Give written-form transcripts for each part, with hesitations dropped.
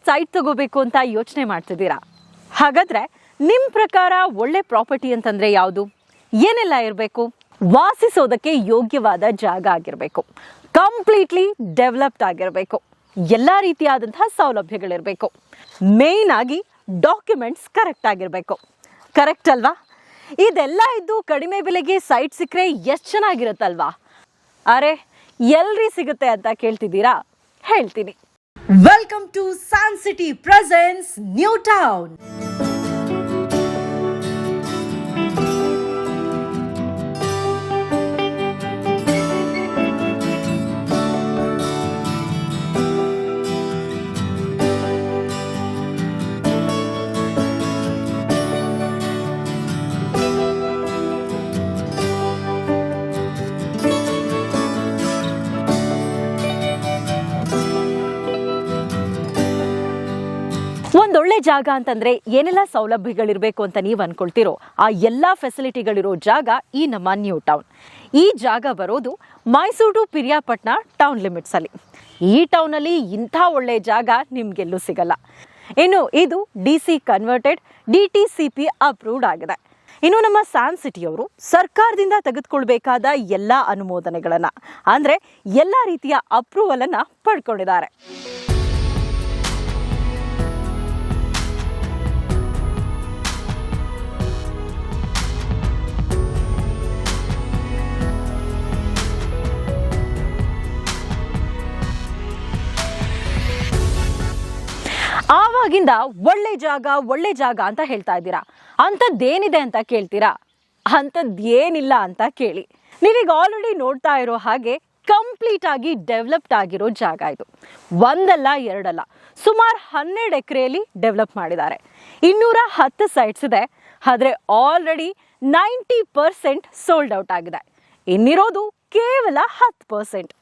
Site ತಗೋಬೇಕು ಅಂತ ಯೋಚನೆ ಮಾಡ್ತಿದ್ದೀರಾ? ಹಾಗಾದ್ರೆ ನಿಮ್ಮ ಪ್ರಕಾರ ಒಳ್ಳೆ ಪ್ರಾಪರ್ಟಿ ಅಂತಂದ್ರೆ ಯಾವುದು? ಏನೆಲ್ಲ ಇರಬೇಕು? ವಾಸಿಸೋದಕ್ಕೆ ಯೋಗ್ಯವಾದ ಜಾಗ ಆಗಿರಬೇಕು, ಕಂಪ್ಲೀಟ್ಲಿ ಡೆವಲಪ್ಡ್ ಆಗಿರಬೇಕು, ಎಲ್ಲ ರೀತಿಯಾದಂತಹ ಸೌಲಭ್ಯಗಳಿರಬೇಕು, ಮೇಯ್ನ್ ಆಗಿ ಡಾಕ್ಯುಮೆಂಟ್ಸ್ ಕರೆಕ್ಟ್ ಆಗಿರಬೇಕು. ಕರೆಕ್ಟ್ ಅಲ್ವಾ? ಇದೆಲ್ಲ ಇದ್ದು ಕಡಿಮೆ ಬೆಲೆಗೆ ಸೈಟ್ ಸಿಕ್ಕರೆ ಎಷ್ಟು ಚೆನ್ನಾಗಿರುತ್ತಲ್ವಾ? ಅರೆ ಎಲ್ರಿ ಸಿಗುತ್ತೆ ಅಂತ ಕೇಳ್ತಿದ್ದೀರಾ? ಹೇಳ್ತೀನಿ. Welcome to Sun City Presence New Town. ಒಂದೊಳ್ಳೆ ಜಾಗ ಅಂತಂದ್ರೆ ಏನೆಲ್ಲ ಸೌಲಭ್ಯಗಳಿರಬೇಕು ಅಂತ ನೀವು ಅನ್ಕೊಳ್ತಿರೋ ಆ ಎಲ್ಲ ಫೆಸಿಲಿಟಿಗಳಿರೋ ಜಾಗ ಈ ನಮ್ಮ ನ್ಯೂ ಟೌನ್. ಈ ಜಾಗ ಬರೋದು Mysuru to Piriyapatna town limits ಅಲ್ಲಿ. ಈ ಟೌನಲ್ಲಿ ಇಂಥ ಒಳ್ಳೆ ಜಾಗ ನಿಮ್ಗೆಲ್ಲೂ ಸಿಗಲ್ಲ. ಇನ್ನು ಇದು DC ಕನ್ವರ್ಟೆಡ್ DTCP ಅಪ್ರೂವ್ಡ್ ಆಗಿದೆ. ಇನ್ನು ನಮ್ಮ ಸ್ಯಾನ್ ಸಿಟಿಯವರು ಸರ್ಕಾರದಿಂದ ತೆಗೆದುಕೊಳ್ಬೇಕಾದ ಎಲ್ಲ ಅನುಮೋದನೆಗಳನ್ನ ಅಂದ್ರೆ ಎಲ್ಲ ರೀತಿಯ ಅಪ್ರೂವಲ್ ಅನ್ನ ಪಡ್ಕೊಂಡಿದ್ದಾರೆ. ಆವಾಗಿಂದ ಒಳ್ಳೆ ಜಾಗ ಅಂತ ಹೇಳ್ತಾ ಇದ್ದೀರಾ. ಅಂಥದ್ದೇನಿದೆ ಅಂತ ಕೇಳ್ತೀರಾ? ಅಂಥದ್ದೇನಿಲ್ಲ ಅಂತ ಕೇಳಿ. ನೀವೀಗ ಆಲ್ರೆಡಿ ನೋಡ್ತಾ ಇರೋ ಹಾಗೆ ಕಂಪ್ಲೀಟ್ ಆಗಿ ಡೆವಲಪ್ಡ್ ಆಗಿರೋ ಜಾಗ ಇದು. ಒಂದಲ್ಲ ಎರಡಲ್ಲ, ಸುಮಾರು 12 ಎಕರೆಯಲ್ಲಿ ಡೆವಲಪ್ ಮಾಡಿದ್ದಾರೆ. 210 ಸೈಟ್ಸ್ ಇದೆ. ಆದರೆ ಆಲ್ರೆಡಿ 90% ಸೋಲ್ಡ್ ಔಟ್ ಆಗಿದೆ. ಇನ್ನಿರೋದು ಕೇವಲ 10%.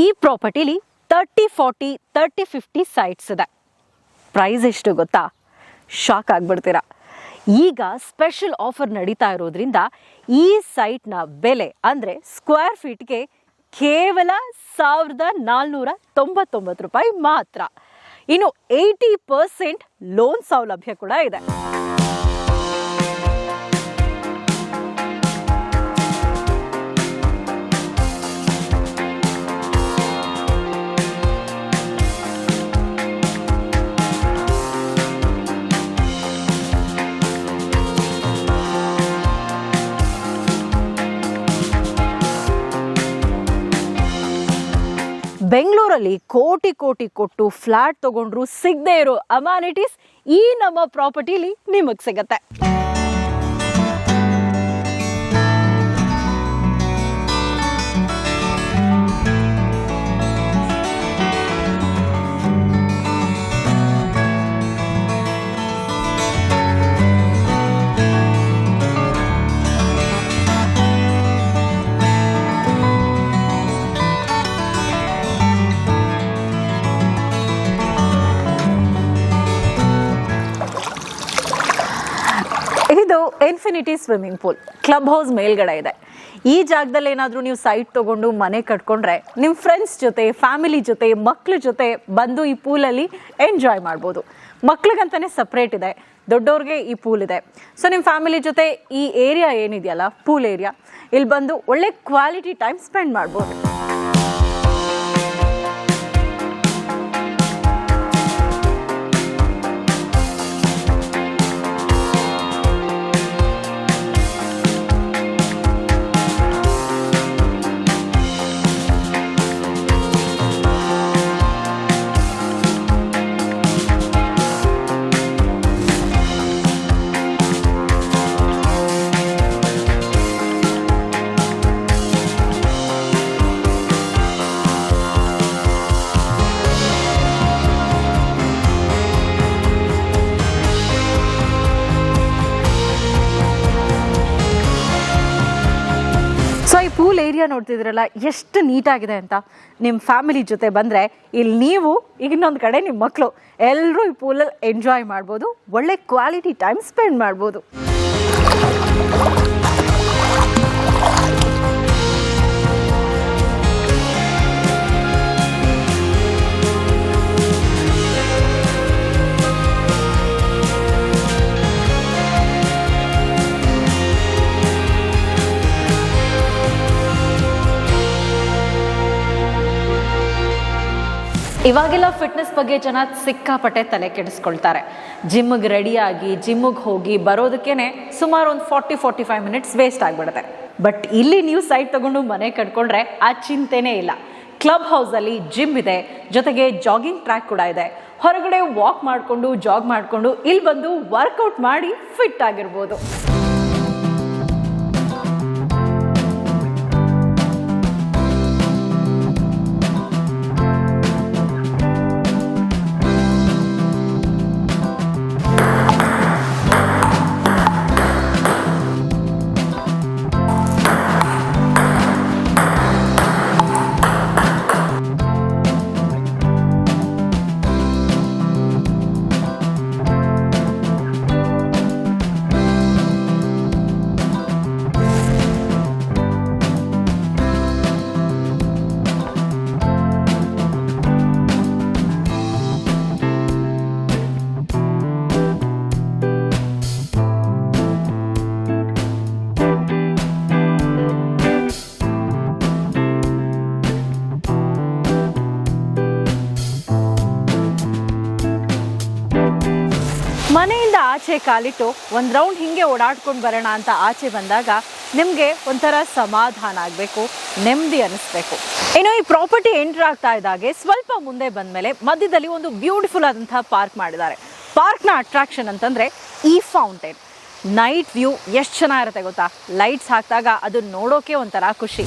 ಈ ಪ್ರಾಪರ್ಟಿಲಿ 30, 40, 30, 50 ಸೈಟ್ಸ್ ಇದೆ. ಪ್ರೈಸ್ ಎಷ್ಟು ಗೊತ್ತಾ? ಶಾಕ್ ಆಗ್ಬಿಡ್ತೀರಾ. ಈಗ ಸ್ಪೆಷಲ್ ಆಫರ್ ನಡೀತಾ ಇರೋದ್ರಿಂದ ಈ ಸೈಟ್ನ ಬೆಲೆ ಅಂದರೆ ಸ್ಕ್ವೇರ್ ಫೀಟ್ಗೆ ಕೇವಲ 1499 ರೂಪಾಯಿ ಮಾತ್ರ. ಇನ್ನು 80% ಲೋನ್ ಸೌಲಭ್ಯ ಕೂಡ ಇದೆ. ಬೆಂಗಳೂರಲ್ಲಿ ಕೋಟಿ ಕೊಟ್ಟು ಫ್ಲಾಟ್ ತಗೊಂಡ್ರು ಸಿಗದೆ ಇರೋ ಅಮ್ಯಾನಿಟೀಸ್ ಈ ನಮ್ಮ ಪ್ರಾಪರ್ಟಿಲಿ ನಿಮಗೆ ಸಿಗತ್ತೆ. ಇದು infinity swimming pool, club house ಮೇಲ್ಗಡೆ ಇದೆ. ಈ ಜಾಗದಲ್ಲಿ ಏನಾದರೂ ನೀವು ಸೈಟ್ ತಗೊಂಡು ಮನೆ ಕಟ್ಕೊಂಡ್ರೆ ನಿಮ್ಮ ಫ್ರೆಂಡ್ಸ್ ಜೊತೆ, ಫ್ಯಾಮಿಲಿ ಜೊತೆ, ಮಕ್ಳ ಜೊತೆ ಬಂದು ಈ ಪೂಲಲ್ಲಿ ಎಂಜಾಯ್ ಮಾಡ್ಬೋದು. ಮಕ್ಳಿಗಂತಾನೆ ಸಪ್ರೇಟ್ ಇದೆ, ದೊಡ್ಡವ್ರಿಗೆ ಈ ಪೂಲ್ ಇದೆ. ಸೊ ನಿಮ್ಮ ಫ್ಯಾಮಿಲಿ ಜೊತೆ ಈ ಏರಿಯಾ ಏನಿದೆಯಲ್ಲ, ಪೂಲ್ ಏರಿಯಾ, ಇಲ್ಲಿ ಬಂದು ಒಳ್ಳೆ ಕ್ವಾಲಿಟಿ ಟೈಮ್ ಸ್ಪೆಂಡ್ ಮಾಡ್ಬೋದು. ಪೂಲ್ ಏರಿಯಾ ನೋಡ್ತಿದ್ರಲ್ಲ ಎಷ್ಟು ನೀಟಾಗಿದೆ ಅಂತ. ನಿಮ್ಮ ಫ್ಯಾಮಿಲಿ ಜೊತೆ ಬಂದರೆ ಇಲ್ಲಿ ನೀವು ಇನ್ನೊಂದು ಕಡೆ ನಿಮ್ಮ ಮಕ್ಕಳು ಎಲ್ಲರೂ ಈ ಪೂಲಲ್ಲಿ ಎಂಜಾಯ್ ಮಾಡ್ಬೋದು, ಒಳ್ಳೆ ಕ್ವಾಲಿಟಿ ಟೈಮ್ ಸ್ಪೆಂಡ್ ಮಾಡ್ಬೋದು. ಇವಾಗೆಲ್ಲ ಫಿಟ್ನೆಸ್ ಬಗ್ಗೆ ಜನ ಸಿಕ್ಕಾಪಟ್ಟೆ ತಲೆ ಕೆಡಿಸ್ಕೊಳ್ತಾರೆ. ಜಿಮ್ಗೆ ರೆಡಿಯಾಗಿ ಜಿಮ್ಗೆ ಹೋಗಿ ಬರೋದಕ್ಕೇನೆ ಸುಮಾರು ಒಂದು 40-45 ಮಿನಿಟ್ಸ್ ವೇಸ್ಟ್ ಆಗಿಬಿಡುತ್ತೆ. ಬಟ್ ಇಲ್ಲಿ ನೀವು ಸೈಟ್ ತಗೊಂಡು ಮನೆ ಕಟ್ಕೊಂಡ್ರೆ ಆ ಚಿಂತೆನೇ ಇಲ್ಲ. ಕ್ಲಬ್ ಹೌಸಲ್ಲಿ ಜಿಮ್ ಇದೆ, ಜೊತೆಗೆ ಜಾಗಿಂಗ್ ಟ್ರ್ಯಾಕ್ ಕೂಡ ಇದೆ. ಹೊರಗಡೆ ವಾಕ್ ಮಾಡಿಕೊಂಡು ಜಾಗ್ ಮಾಡಿಕೊಂಡು ಇಲ್ಲಿ ಬಂದು ವರ್ಕೌಟ್ ಮಾಡಿ ಫಿಟ್ ಆಗಿರ್ಬೋದು. ಮನೆಯಿಂದ ಆಚೆ ಕಾಲಿಟ್ಟು ಒಂದು ರೌಂಡ್ ಹಿಂಗೆ ಓಡಾಡ್ಕೊಂಡು ಬರೋಣ ಅಂತ ಆಚೆ ಬಂದಾಗ ನಿಮಗೆ ಒಂಥರ ಸಮಾಧಾನ ಆಗಬೇಕು, ನೆಮ್ಮದಿ ಅನ್ನಿಸ್ಬೇಕು. ಇನ್ನು ಈ ಪ್ರಾಪರ್ಟಿ ಎಂಟರ್ ಆಗ್ತಾ ಇದ್ದಾಗೆ ಸ್ವಲ್ಪ ಮುಂದೆ ಬಂದಮೇಲೆ ಮಧ್ಯದಲ್ಲಿ ಒಂದು ಬ್ಯೂಟಿಫುಲ್ ಆದಂತಹ ಪಾರ್ಕ್ ಮಾಡಿದ್ದಾರೆ. ಪಾರ್ಕ್ನ ಅಟ್ರಾಕ್ಷನ್ ಅಂತಂದರೆ ಈ ಫೌಂಟೇನ್. ನೈಟ್ ವ್ಯೂ ಎಷ್ಟು ಚೆನ್ನಾಗಿರುತ್ತೆ ಗೊತ್ತಾ? ಲೈಟ್ಸ್ ಹಾಕಿದಾಗ ಅದು ನೋಡೋಕೆ ಒಂಥರ ಖುಷಿ.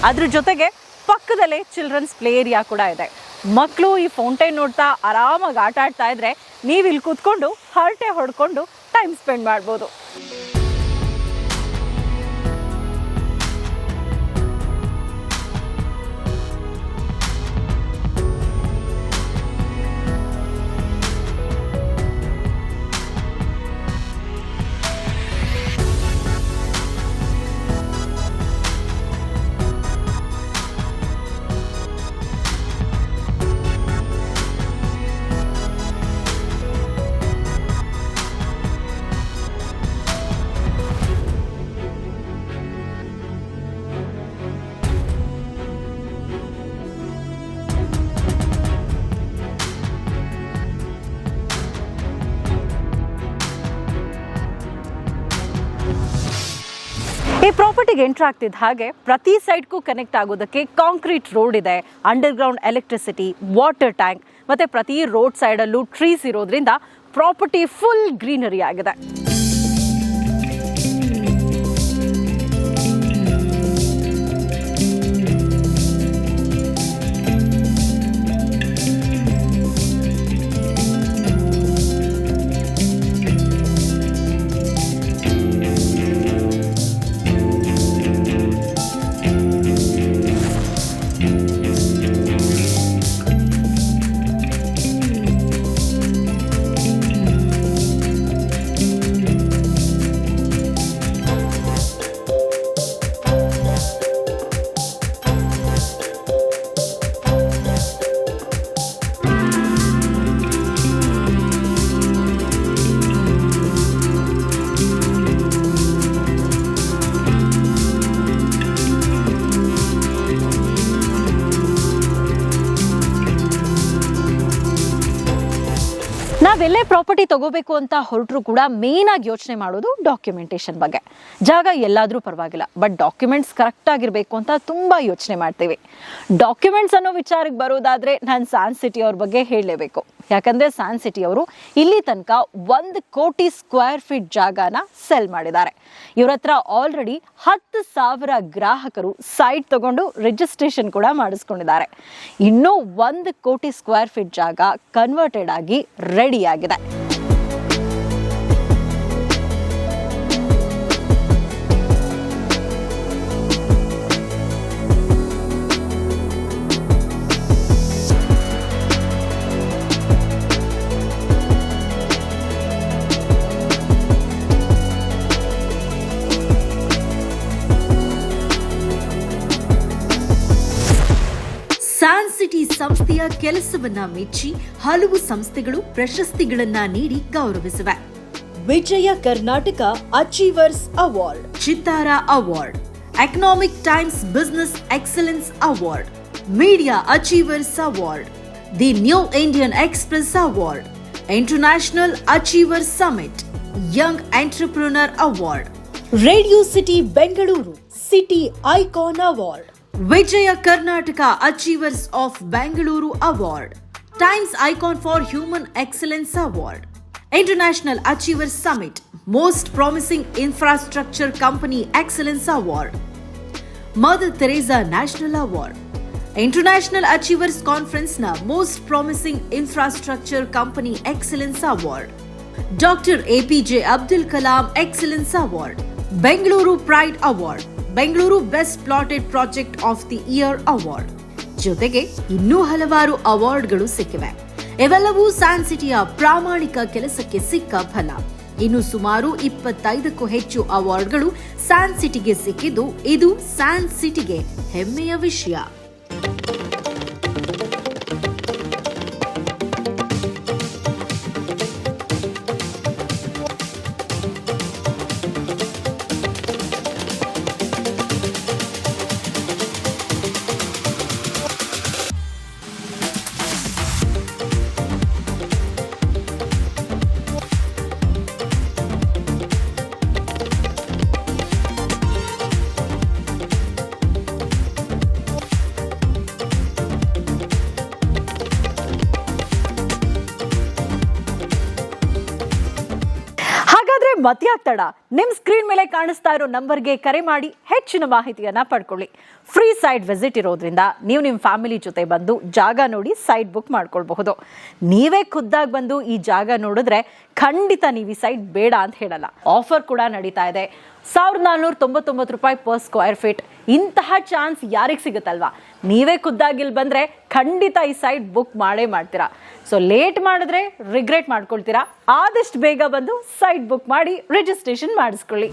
ಅದ್ರ ಜೊತೆಗೆ ಪಕ್ಕದಲ್ಲೇ ಚಿಲ್ಡ್ರನ್ಸ್ ಪ್ಲೇ ಏರಿಯಾ ಕೂಡ ಇದೆ. ಮಕ್ಕಳು ಈ ಫೌಂಟೈನ್ ನೋಡ್ತಾ ಆರಾಮಾಗಿ ಆಟ ಆಡ್ತಾ ಇದ್ರೆ ನೀವು ಇಲ್ಲಿ ಕೂತ್ಕೊಂಡು ಹರಟೆ ಹೊಡ್ಕೊಂಡು ಟೈಮ್ ಸ್ಪೆಂಡ್ ಮಾಡ್ಬೋದು. ಈ ಪ್ರಾಪರ್ಟಿಗೆ ಎಂಟರ್ ಆಗ್ತಿದ್ದ ಹಾಗೆ ಪ್ರತಿ ಸೈಡ್ಗೂ ಕನೆಕ್ಟ್ ಆಗೋದಕ್ಕೆ ಕಾಂಕ್ರೀಟ್ ರೋಡ್ ಇದೆ, under ground electricity, water tank, ಮತ್ತೆ ಪ್ರತಿ ರೋಡ್ ಸೈಡಲ್ಲೂ ಟ್ರೀಸ್ ಇರೋದ್ರಿಂದ ಪ್ರಾಪರ್ಟಿ ಫುಲ್ ಗ್ರೀನರಿ ಆಗಿದೆ. ನಾವೆಲ್ಲೇ ಪ್ರಾಪರ್ಟಿ ತಗೋಬೇಕು ಅಂತ ಹೊರಟರು ಕೂಡ ಮೇನ್ ಆಗಿ ಯೋಚನೆ ಮಾಡೋದು ಡಾಕ್ಯುಮೆಂಟೇಶನ್ ಬಗ್ಗೆ. ಜಾಗ ಎಲ್ಲಾದ್ರೂ ಪರವಾಗಿಲ್ಲ, ಬಟ್ ಡಾಕ್ಯುಮೆಂಟ್ಸ್ ಕರೆಕ್ಟ್ ಆಗಿರ್ಬೇಕು ಅಂತ ತುಂಬಾ ಯೋಚನೆ ಮಾಡ್ತೀವಿ. ಡಾಕ್ಯುಮೆಂಟ್ಸ್ ಅನ್ನೋ ವಿಚಾರಕ್ಕೆ ಬರೋದಾದ್ರೆ ನಾನು ಸ್ಯಾನ್ ಸಿಟಿ ಅವ್ರ ಬಗ್ಗೆ ಹೇಳಲೇಬೇಕು. ಯಾಕಂದ್ರೆ ಸ್ಯಾನ್ ಸಿಟಿ ಅವರು ಇಲ್ಲಿ ತನಕ 1 ಕೋಟಿ ಸ್ಕ್ವೇರ್ ಫೀಟ್ ಜಾಗನ ಸೆಲ್ ಮಾಡಿದ್ದಾರೆ. ಇವ್ರ ಹತ್ರ ಆಲ್ರೆಡಿ 10,000 ಗ್ರಾಹಕರು ಸೈಟ್ ತಗೊಂಡು ರಿಜಿಸ್ಟ್ರೇಷನ್ ಕೂಡ ಮಾಡಿಸ್ಕೊಂಡಿದ್ದಾರೆ. ಇನ್ನೂ 1 ಕೋಟಿ ಸ್ಕ್ವೇರ್ ಫೀಟ್ ಜಾಗ ಕನ್ವರ್ಟೆಡ್ ಆಗಿ ರೆಡಿ ಆಗಿದೆ. ಸ್ಯಾನ್ ಸಿಟಿ ಸಂಸ್ಥೆಯ ಕೆಲಸವನ್ನ ಮೆಚ್ಚಿ ಹಲವು ಸಂಸ್ಥೆಗಳು ಪ್ರಶಸ್ತಿಗಳನ್ನ ನೀಡಿ ಗೌರವಿಸಿವೆ. Vijaya Karnataka achievers award, Chittara award, Economic Times business excellence award, media achievers award, the New Indian Express award, international achiever summit, young entrepreneur award, Radio City Bengaluru city icon award, Vijaya Karnataka Achievers of Bengaluru Award, Times Icon for Human Excellence Award, International Achievers Summit, Most Promising Infrastructure Company Excellence Award, Mother Teresa National Award, International Achievers Conference na Most Promising Infrastructure Company Excellence Award, Dr. APJ Abdul Kalam Excellence Award, Bengaluru Pride Award, Bengaluru best plotted project of the year award, ಜೊತೆಗೆ ಇನ್ನೂ ಹಲವಾರು ಅವಾರ್ಡ್ಗಳು ಸಿಕ್ಕಿವೆ. ಇವೆಲ್ಲವೂ San ಸಿಟಿಯ ಪ್ರಾಮಾಣಿಕ ಕೆಲಸಕ್ಕೆ ಸಿಕ್ಕ ಫಲ. ಇನ್ನು ಸುಮಾರು 25ಕ್ಕೂ ಹೆಚ್ಚು ಅವಾರ್ಡ್ಗಳು ಸ್ಯಾನ್ ಸಿಟಿಗೆ ಸಿಕ್ಕಿದ್ದು ಇದು ಸ್ಯಾನ್ ಸಿಟಿಗೆ ಹೆಮ್ಮೆಯ ವಿಷಯ. ಮತ್ಯಾಗ್ತಡ ನಿಮ್ ಸ್ಕ್ರೀನ್ ಮೇಲೆ ಕಾಣಿಸ್ತಾ ಇರೋ ನಂಬರ್ಗೆ ಕರೆ ಮಾಡಿ ಹೆಚ್ಚಿನ ಮಾಹಿತಿಯನ್ನ ಪಡ್ಕೊಳ್ಳಿ. ಫ್ರೀ ಸೈಟ್ ವಿಸಿಟ್ ಇರೋದ್ರಿಂದ ನೀವು ನಿಮ್ಮ ಫ್ಯಾಮಿಲಿ ಜೊತೆ ಬಂದು ಜಾಗ ನೋಡಿ ಸೈಟ್ ಬುಕ್ ಮಾಡ್ಕೊಳ್ಬಹುದು. ನೀವೇ ಖುದ್ದಾಗಿ ಬಂದು ಈ ಜಾಗ ನೋಡಿದ್ರೆ ಖಂಡಿತ ನೀವು ಈ ಸೈಟ್ ಬೇಡ ಅಂತ ಹೇಳಲ್ಲ. ಆಫರ್ ಕೂಡ ನಡೀತಾ ಇದೆ. 1,499 ರೂಪಾಯಿ ಪರ್ ಸ್ಕ್ವೇರ್ ಫೀಟ್. ಇಂತಹ ಚಾನ್ಸ್ ಯಾರಿಗೆ ಸಿಗುತ್ತಲ್ವಾ? ನೀವೇ ಖುದ್ದಾಗಿ ಇಲ್ಲಿ ಬಂದ್ರೆ ಖಂಡಿತ ಈ ಸೈಟ್ ಬುಕ್ ಮಾಡೇ ಮಾಡ್ತೀರಾ. ಸೊ ಲೇಟ್ ಮಾಡಿದ್ರೆ ರಿಗ್ರೆಟ್ ಮಾಡ್ಕೊಳ್ತೀರಾ. ಆದಷ್ಟು ಬೇಗ ಬಂದು ಸೈಟ್ ಬುಕ್ ಮಾಡಿ ರಿಜಿಸ್ಟ್ರೇಷನ್ ಮಾಡಿಸ್ಕೊಳ್ಳಿ.